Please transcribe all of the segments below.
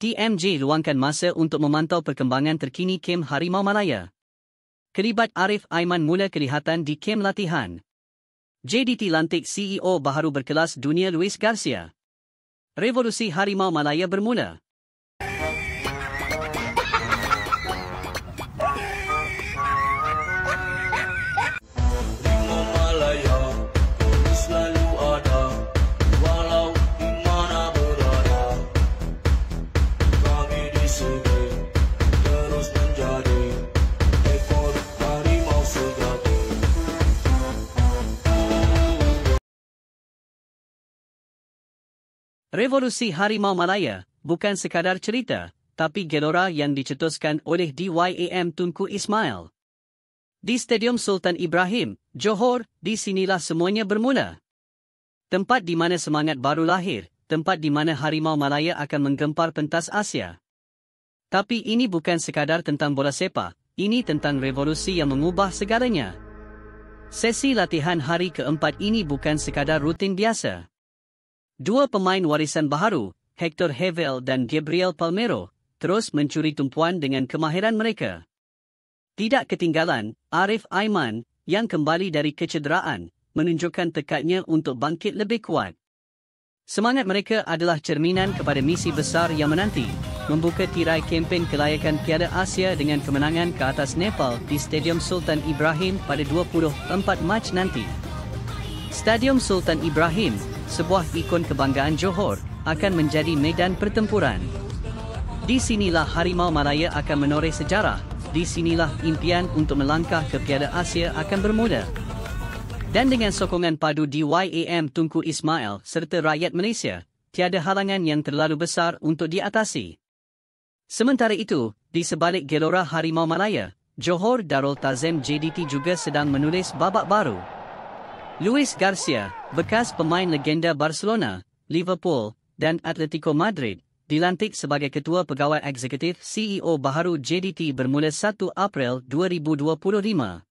TMJ luangkan masa untuk memantau perkembangan terkini kem Harimau Malaya. Kelibat Arif Aiman mula kelihatan di kem latihan. JDT lantik CEO baharu berkelas dunia Luis Garcia. Revolusi Harimau Malaya bermula. Revolusi Harimau Malaya bukan sekadar cerita, tapi gelora yang dicetuskan oleh DYAM Tunku Ismail. Di Stadium Sultan Ibrahim, Johor, di sinilah semuanya bermula. Tempat di mana semangat baru lahir, tempat di mana Harimau Malaya akan menggempar pentas Asia. Tapi ini bukan sekadar tentang bola sepak, ini tentang revolusi yang mengubah segalanya. Sesi latihan hari keempat ini bukan sekadar rutin biasa. Dua pemain warisan baharu, Hector Hevel dan Gabriel Palmero, terus mencuri tumpuan dengan kemahiran mereka. Tidak ketinggalan, Arif Aiman, yang kembali dari kecederaan, menunjukkan tekadnya untuk bangkit lebih kuat. Semangat mereka adalah cerminan kepada misi besar yang menanti, membuka tirai kempen kelayakan Piala Asia dengan kemenangan ke atas Nepal di Stadium Sultan Ibrahim pada 24 Mac nanti. Stadium Sultan Ibrahim, sebuah ikon kebanggaan Johor, akan menjadi medan pertempuran. Di sinilah Harimau Malaya akan menoreh sejarah, di sinilah impian untuk melangkah ke Piala Asia akan bermula. Dan dengan sokongan padu DYAM Tunku Ismail serta rakyat Malaysia, tiada halangan yang terlalu besar untuk diatasi. Sementara itu, di sebalik gelora Harimau Malaya, Johor Darul Tazim JDT juga sedang menulis babak baru. Luis Garcia, bekas pemain legenda Barcelona, Liverpool, dan Atletico Madrid, dilantik sebagai Ketua Pegawai Eksekutif CEO baharu JDT bermula 1 April 2025.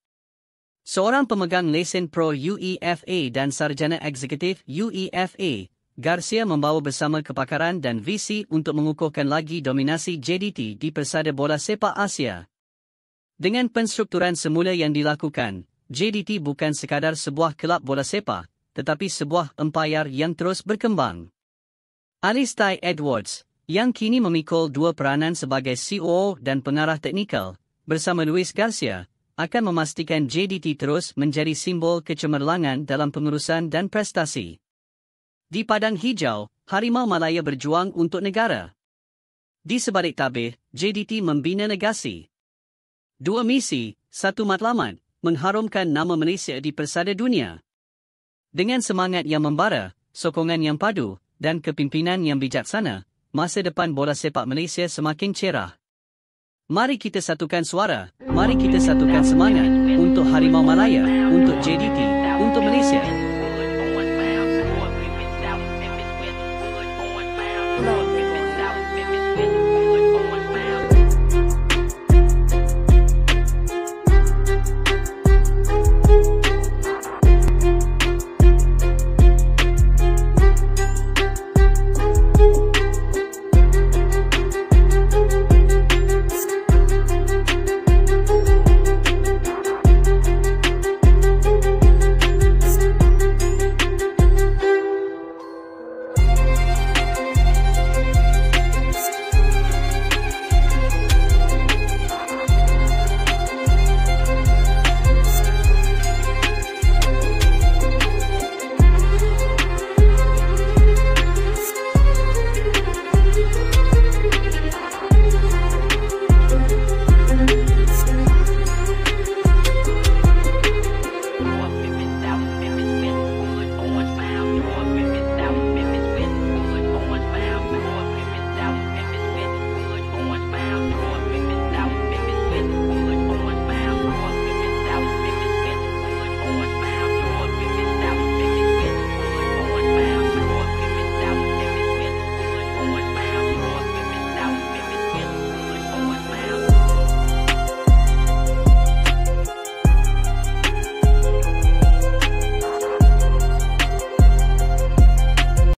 Seorang pemegang lesen Pro UEFA dan Sarjana Eksekutif UEFA, Garcia membawa bersama kepakaran dan visi untuk mengukuhkan lagi dominasi JDT di persada bola sepak Asia. Dengan penstrukturan semula yang dilakukan, JDT bukan sekadar sebuah kelab bola sepak, tetapi sebuah empayar yang terus berkembang. Alistair Edwards, yang kini memikul dua peranan sebagai COO dan pengarah teknikal, bersama Luis Garcia, akan memastikan JDT terus menjadi simbol kecemerlangan dalam pengurusan dan prestasi. Di padang hijau, Harimau Malaya berjuang untuk negara. Di sebalik tabir, JDT membina negasi. Dua misi, satu matlamat, mengharumkan nama Malaysia di persada dunia. Dengan semangat yang membara, sokongan yang padu, dan kepimpinan yang bijaksana, masa depan bola sepak Malaysia semakin cerah. Mari kita satukan suara, mari kita satukan semangat, untuk Harimau Malaya, untuk JDT, untuk Malaysia.